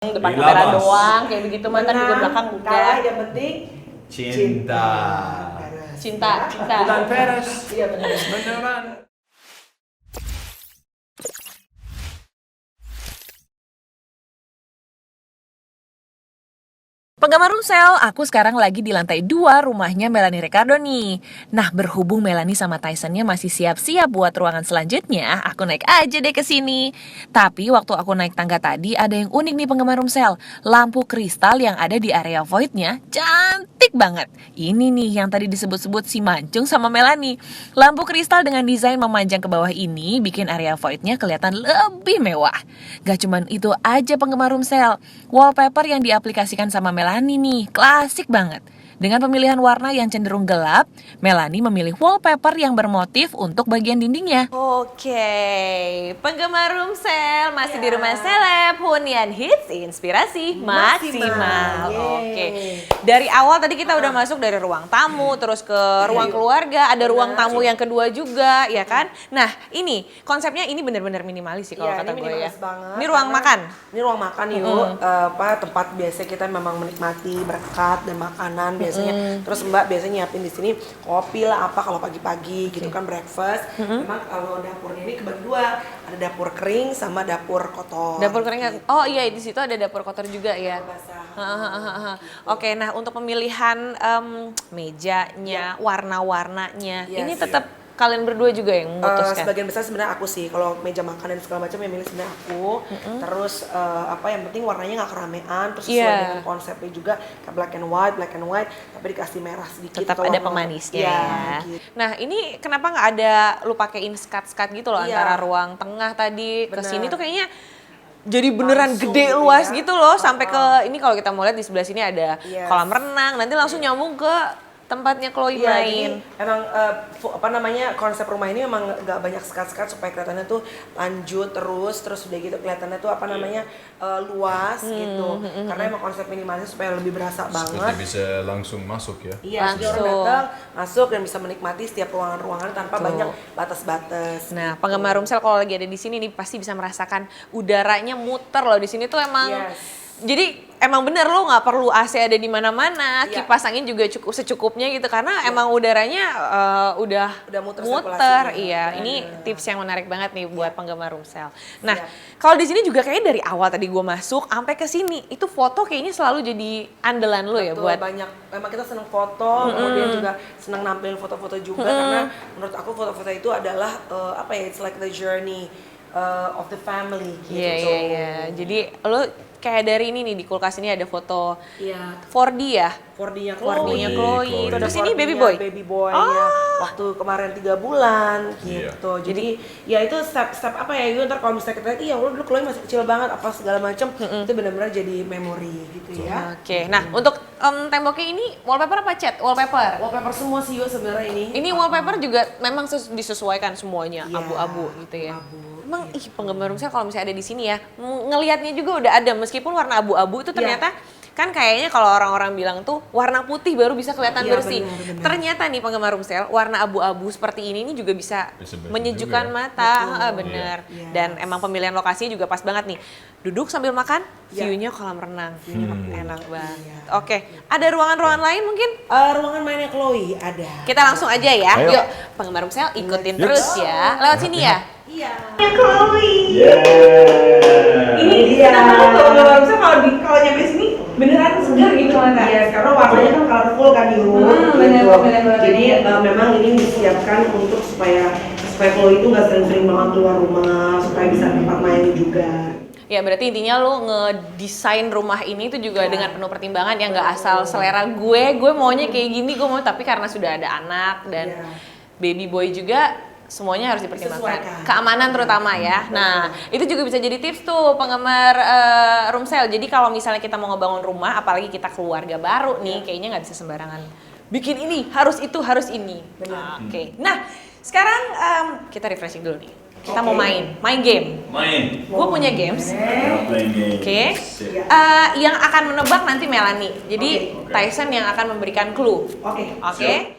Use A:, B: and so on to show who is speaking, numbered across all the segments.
A: Depan kamera doang, kayak begitu mantan juga belakang
B: kalah
A: enggak.
B: yang penting
C: Cinta.
A: Cinta.
C: Bukan peres.
B: Iya benar.
C: Beneran.
D: Penggemar Rumsel, aku sekarang lagi di lantai 2 rumahnya Melanie Ricardo nih. Nah, berhubung Melanie sama Tysonnya masih siap-siap buat ruangan selanjutnya, aku naik aja deh ke sini. Tapi waktu aku naik tangga tadi, ada yang unik nih penggemar Rumsel. Lampu kristal yang ada di area void-nya cantik banget. Ini nih yang tadi disebut-sebut si Mancung sama Melanie. Lampu kristal dengan desain memanjang ke bawah ini bikin area void-nya kelihatan lebih mewah. Gak cuman itu aja penggemar Rumsel, wallpaper yang diaplikasikan sama Melanie nih, klasik banget. Dengan pemilihan warna yang cenderung gelap, Melanie memilih wallpaper yang bermotif untuk bagian dindingnya. Oke, penggemar Rumsel masih di rumah seleb, hunian hits, inspirasi maksimal. Oke, dari awal tadi kita udah masuk dari ruang tamu, terus ke ruang keluarga, ada ruang tamu yang kedua juga, ya kan? Nah, ini konsepnya ini benar-benar minimalis sih kalau kata gue ya.
B: Banget,
D: Ini ruang makan.
B: Ini ruang makan yuk, tempat biasa kita memang menikmati berkat dan makanan biasanya. Terus Mbak biasanya nyiapin di sini kopi lah apa kalau pagi-pagi gitu kan breakfast. Memang kalau dapurnya ini kebagi dua, ada dapur kering sama dapur kotor.
D: Dapur kering. Oh iya, di situ ada dapur kotor juga ya.
B: Basah.
D: Oke, nah untuk pemilihan mejanya, warna-warnanya, ini
B: Yes.
D: tetap kalian berdua juga yang memutuskan?
B: Sebagian besar sebenarnya aku sih, kalau meja makan dan segala macam yang milih sebenarnya aku. Terus yang penting warnanya nggak keramaian, terus sesuai dengan konsepnya juga kayak black and white, tapi dikasih merah sedikit.
D: Tetap ada pemanisnya ya.
B: Gitu.
D: Nah ini kenapa nggak ada lu pakein skat-skat gitu loh antara ruang tengah tadi ke sini tuh kayaknya jadi beneran
B: langsung
D: gede
B: gitu
D: luas
B: ya.
D: gitu loh sampai ke ini kalau kita mau lihat di sebelah sini ada kolam renang, nanti langsung nyambung ke tempatnya Chloe main.
B: Jadi emang konsep rumah ini memang nggak banyak sekat-sekat supaya kelihatannya tuh lanjut terus udah gitu kelihatannya tuh luas gitu. Karena emang konsep minimalis supaya lebih berasa
C: Seperti
B: banget.
C: bisa langsung masuk ya.
B: Iya, jadi orang datang masuk dan bisa menikmati setiap ruangan-ruangan tanpa banyak batas-batas.
D: Nah, penggemar Rumsel kalau lagi ada di sini nih pasti bisa merasakan udaranya muter loh di sini tuh emang. Jadi emang bener lo nggak perlu AC ada di mana-mana, kipas angin juga cukup secukupnya gitu karena emang udaranya udah muter. Iya, ini tips yang menarik banget nih buat penggemar Rumsel. Nah, kalau di sini juga kayaknya dari awal tadi gue masuk sampai ke sini itu foto kayaknya selalu jadi andalan lo ya buat
B: banyak. Memang kita seneng foto, kemudian juga seneng nampilin foto-foto juga karena menurut aku foto-foto itu adalah it's like the journey of the family gitu.
D: Iya. Jadi lo kayak dari ini nih di kulkas ini ada foto 4D ya?
B: 4D-nya
D: 4D-nya Chloe.
B: Terus
D: Terus ini baby boy?
B: Baby boy ya. Waktu kemarin 3 bulan gitu. Jadi ya itu step-step itu ntar kalau misalnya kita lihat iya dulu Chloe masih kecil banget apa segala macam itu benar-benar jadi memori gitu ya.
D: Oke. Nah, untuk temboknya ini wallpaper apa cat? Wallpaper.
B: Wallpaper semua sih yuk sebenarnya ini.
D: Ini wallpaper juga memang disesuaikan semuanya abu-abu gitu ya. Emang penggemar Rumsel kalau misalnya ada di sini ya, ngelihatnya juga udah ada meskipun warna abu-abu itu ternyata kan kayaknya kalau orang-orang bilang tuh warna putih baru bisa kelihatan bersih.
B: Bener.
D: Ternyata nih penggemar Rumsel, warna abu-abu seperti ini juga bisa menyejukkan mata, bener. Dan emang pemilihan lokasinya juga pas banget nih. Duduk sambil makan, view-nya kolam renang. Enak banget. Oke, ada ruangan-ruangan lain mungkin?
B: Ruangan mainnya Chloe ada.
D: Kita langsung aja ya.
C: Ayo.
D: Yuk, penggemar Rumsel ikutin terus ya. Lewat sini ya.
B: Iya.
A: Chloe.
C: Yeah.
A: Ini kenapa lo tuh kalau nyampe sini beneran segar gitu mata?
B: Iya, karena warnanya kan colorful kan yuk.
A: Bener.
B: Jadi memang ini disiapkan untuk supaya Chloe itu nggak sering-sering banget keluar rumah, supaya bisa tempat main juga.
D: Ya berarti intinya lo ngedesain rumah ini itu juga dengan penuh pertimbangan yang nggak asal selera gue maunya kayak gini, gue mau tapi karena sudah ada anak dan baby boy juga semuanya harus dipertimbangkan. Keamanan terutama ya. Nah, itu juga bisa jadi tips tuh penggemar Rumsel. Jadi kalau misalnya kita mau ngebangun rumah, apalagi kita keluarga baru nih, kayaknya nggak bisa sembarangan bikin ini, harus itu, harus ini. Oke. Nah, sekarang kita refreshing dulu nih. Kita mau main game. Gue punya games. Oke. Yang akan menebak nanti Melanie. Jadi Tyson yang akan memberikan clue. Oke.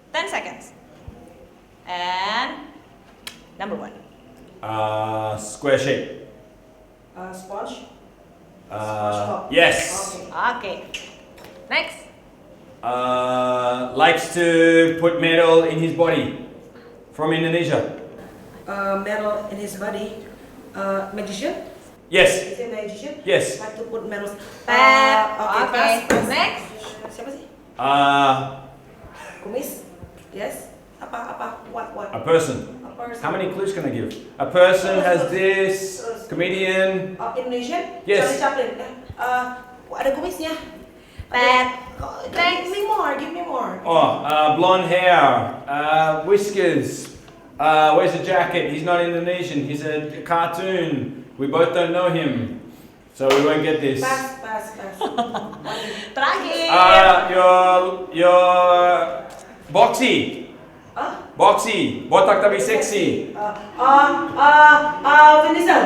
D: 10 seconds. And number 1.
C: Square shape.
B: Sponge.
C: Yes.
D: Oke. Next.
C: Likes to put metal in his body. From Indonesia.
B: Metal in his body. Magician.
C: Yes.
B: Is he a magician?
C: Yes.
B: Like to put metals.
D: Oke.
B: Pas.
D: Next.
B: Siapa sih? Kumis. Yes. Apa? What?
C: A person.
B: A person.
C: How many clues can I give? A person has this. Comedian.
B: Indonesian?
C: Yes.
B: Charlie Chaplin. Ada kumisnya. Give me more.
C: Oh, blonde hair. Whiskers. Wears a jacket. He's not Indonesian. He's a cartoon. We both don't know him. So we won't get this.
B: Pas.
D: Terakhir.
C: Your Boxy. Boxy. Botak tapi seksi.
B: Vin Diesel.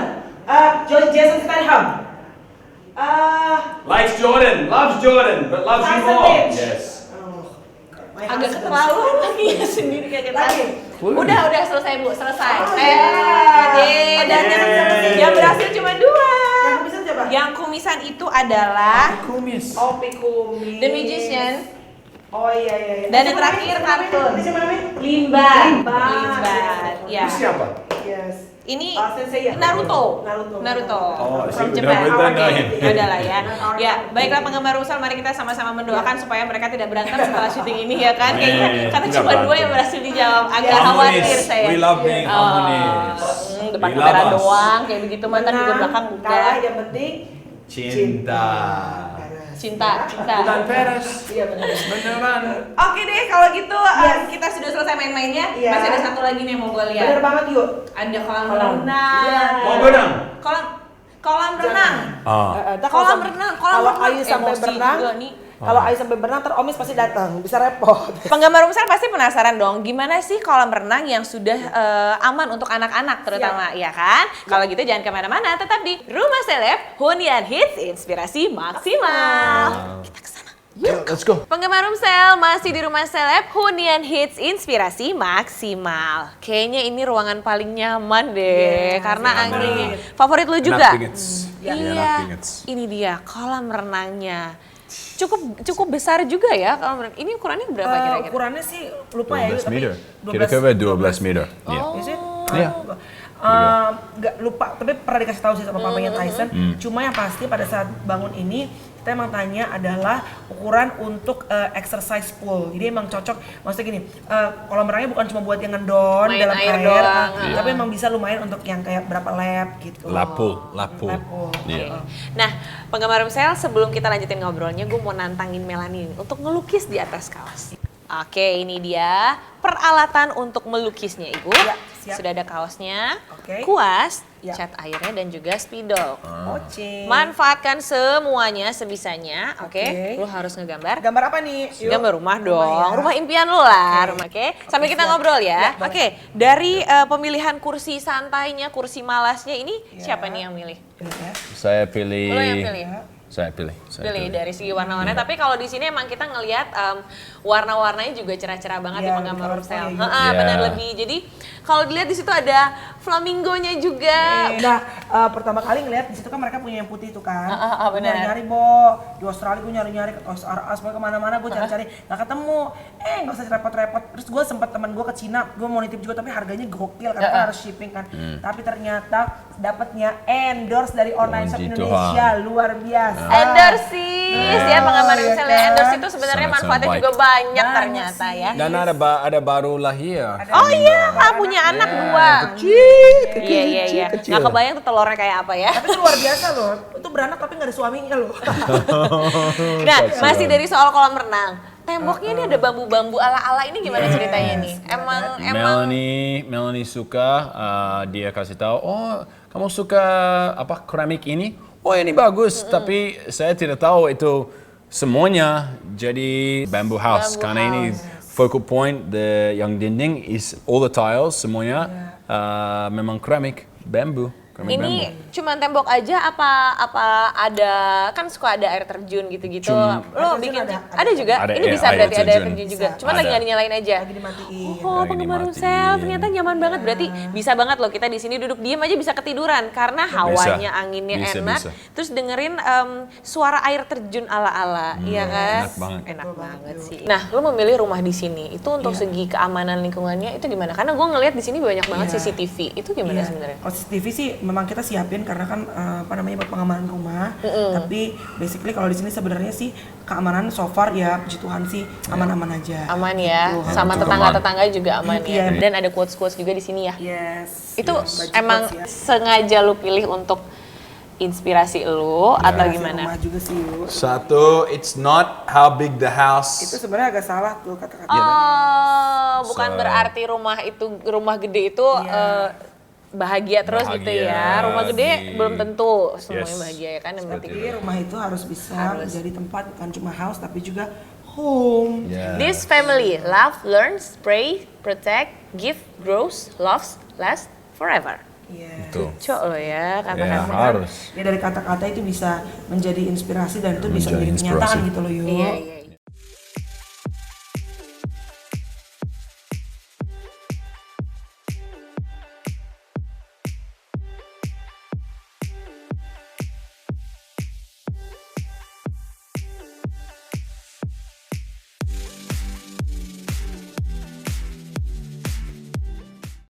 B: Jason Statham.
C: Likes Jordan. Loves Jordan. But loves you
B: Tyson
C: more.
B: Beach.
C: Yes.
D: Agak keterlaluan lagi ya sendiri kayak kita. Udah selesai Bu, selesai. Dan yang berhasil cuma 2.
B: Yang kumisan siapa?
D: Yang kumisan itu adalah
C: Kumis.
B: Opi Kumis.
D: The Magician.
B: Oh iya.
D: Dan yang terakhir kartun.
B: Ini siapa namanya?
D: Limbat. Ya.
C: Itu siapa?
B: Yes.
D: Ini
B: Sensei ya?
D: Naruto.
C: Oh,
D: From
C: see,
D: Japan.
C: we don't know him.
D: Udah lah ya. Ya, baiklah penggemar Rusal, mari kita sama-sama mendoakan supaya mereka tidak berantem setelah syuting ini ya kan. Kayaknya karena
C: Tidak
D: cuma 2
C: berantem.
D: yang berhasil dijawab. Agak khawatir saya.
C: We love being harmonious.
D: Depan
C: We
D: kamera
C: love us.
D: doang kayak begitu, mantan juga belakang
B: Kalah
D: enggak.
B: yang penting
C: Cinta.
D: Cinta.
C: Bukan peres.
B: Iya benar.
C: Beneran.
D: Oke deh, kalau gitu
B: Yes.
D: kita sudah selesai main-mainnya.
B: Iya.
D: Masih ada satu lagi nih yang mau gue
B: Benar
D: lihat.
B: banget yuk.
D: Ada kolam
B: Kolam.
D: renang.
B: Iya.
C: Mau berenang?
D: Kolam renang. Kolam renang.
B: Kalau Ayu sampai
D: Emosi
B: berenang,
D: juga nih.
B: kalau Ayu sampai berenang, ntar Omis pasti datang, bisa repot.
D: Penggemar Rumsel pasti penasaran dong, gimana sih kolam renang yang sudah aman untuk anak-anak terutama, ya kan? Kalau gitu jangan kemana-mana, tetap di Rumah Seleb, Hunian Hits, inspirasi maksimal. Kita kesana.
C: Yuk, let's go.
D: Penggemar Rumsel masih di Rumah Seleb, Hunian Hits, inspirasi maksimal. Kayaknya ini ruangan paling nyaman deh, karena angin. Favorit lu juga? Iya, ini dia kolam renangnya. Cukup besar juga ya kolam renang. Ini ukurannya berapa kira-kira?
B: Ukurannya sih lupa ya,
C: 12
B: tapi
C: meter. Kira-kira 12 meter. Iya.
B: Is it?
C: Iya.
B: Nggak lupa, tapi pernah dikasih tahu sih sama papanya Tyson. Cuma yang pasti pada saat bangun ini kita emang tanya adalah ukuran untuk exercise pool. Jadi emang cocok, maksudnya gini, kolam renangnya bukan cuma buat yang ngendon
D: Main
B: dalam
D: air
B: air,
D: doang.
B: tapi emang bisa lumayan untuk yang kayak berapa lap gitu.
C: Lapul.
B: Iya.
D: Nah, penggemar Rumsel, sebelum kita lanjutin ngobrolnya, gue mau nantangin Melanie untuk ngelukis di atas kaos. Oke, ini dia peralatan untuk melukisnya, Ibu.
B: Ya, siap.
D: Sudah ada kaosnya,
B: Oke.
D: kuas,
B: Ya.
D: cat airnya, dan juga spidol.
B: Oke.
D: Manfaatkan semuanya sebisanya, oke?
B: Oke.
D: Lu harus ngegambar.
B: Gambar apa nih? Yuk.
D: Gambar rumah dong,
B: ya.
D: rumah impian lu lah, rumah, oke? Sambil kita
B: siap.
D: ngobrol ya.
B: Ya, boleh.
D: Oke, dari pemilihan kursi santainya, kursi malasnya ini
B: Ya.
D: siapa nih yang milih?
B: Ini ya.
C: Saya pilih.
D: Lo yang pilih?
C: Saya pilih.
D: Pilih dari segi warna-warna, tapi kalau di sini emang kita ngelihat warna-warnanya juga cerah-cerah banget
B: Iya,
D: di penggambar
B: colorful
D: Rumsel.
B: ya, gitu.
C: Iya.
D: Benar lebih. Jadi kalau dilihat di situ ada flamingonya juga.
B: Nah, pertama kali ngeliat di situ kan mereka punya yang putih itu kan.
D: Benar.
B: Nyari Bo, di Australia gue nyari-nyari ke Toys R Us, pokoknya kemana-mana gue cari-cari, nggak ketemu. Nggak usah repot-repot. Terus gue sempet teman gue ke Cina, gue mau nitip juga tapi harganya gokil karena kan harus shipping kan. Tapi ternyata dapatnya endorse dari online shop
C: Puji
B: Indonesia, luar biasa.
D: Endorse ya penggambar
B: iya
D: Rumsel
B: kan?
D: ya. Endorse itu sebenarnya
C: Sangat-sangat
D: manfaatnya
C: baik.
D: juga banyak
B: Banyak
D: ternyata
B: sih.
D: ya.
C: Dan ada baru lahir.
D: Oh iya, punya anak 2. Iya.
C: kecil.
D: Nggak kebayang tuh telurnya kayak apa ya.
B: Tapi itu luar biasa loh, itu beranak tapi nggak ada suaminya loh.
D: Nah, masih dari soal kolam renang. Temboknya ini ada bambu-bambu ala-ala, ini gimana ceritanya nih? Emang
C: Melanie suka, dia kasih tahu, oh kamu suka apa keramik ini? Oh ini bagus, tapi saya tidak tahu itu semuanya jadi bamboo house karena ini focal point yang dinding is all the tiles semuanya memang keramik bambu. keramik
D: Ini
C: bambu.
D: cuma tembok aja apa ada kan suka ada air terjun gitu-gitu. Lo
B: Air terjun
D: bikin
B: ada
D: juga.
C: Ada
D: Ini
C: air-
D: bisa
C: air
D: berarti ada air
C: terjun.
D: terjun juga.
B: Bisa.
D: Cuma lagi
C: Ada.
D: nggak dinyalain aja.
B: Lagi dimatiin.
D: Oh,
C: Lagi
D: penggemar
C: dimatiin.
D: Rusel ternyata nyaman banget. Berarti bisa banget loh kita di sini duduk diem aja bisa ketiduran karena hawanya, anginnya
C: Bisa,
D: enak.
C: bisa.
D: Terus dengerin suara air terjun ala-ala, iya kan?
C: enak banget.
D: Enak banget sih. Nah, lo memilih rumah di sini itu untuk segi keamanan lingkungannya itu gimana? Karena gue ngelihat di sini banyak banget
B: Iya.
D: CCTV. Itu gimana
B: Iya.
D: sebenarnya?
B: Kalau CCTV sih memang kita siapin karena kan apa namanya buat pengamanan rumah. Tapi basically kalau di sini sebenarnya sih keamanan so far ya puji Tuhan sih aman-aman aja.
D: Aman ya,
B: Gitu.
D: sama
C: Cukup
D: tetangga-tetangga juga aman ya.
B: Iya.
D: Dan ada quotes-quotes juga di sini ya.
B: Yes.
D: Itu
B: Baju
D: emang
B: quotes ya.
D: sengaja lu pilih untuk inspirasi lu atau
B: Kasih
D: gimana?
B: rumah juga sih yuk.
C: Satu, it's not how big the
B: Itu
C: house.
B: sebenarnya agak salah tuh kata-kata.
D: Oh, bukan
C: So-
D: berarti rumah gede itu bahagia terus gitu ya.
C: Bahagia
D: Rumah gede
C: di-
D: belum tentu semuanya
C: Yes.
D: bahagia ya kan. Yang
C: Seperti
D: penting
B: Jadi rumah itu harus bisa menjadi tempat bukan cuma house tapi juga home.
C: Yeah.
D: this family love, learns, pray, protect, give, grows, loves, last forever.
B: Iya.
C: Tuh.
D: Cok lo ya
C: Ya,
D: kata-kata.
C: harus.
B: Ya dari kata-kata itu bisa menjadi inspirasi dan itu bisa
C: Menjadi
B: menjadi kenyataan
C: inspirasi.
B: gitu loh yuk.
D: Iya, iya.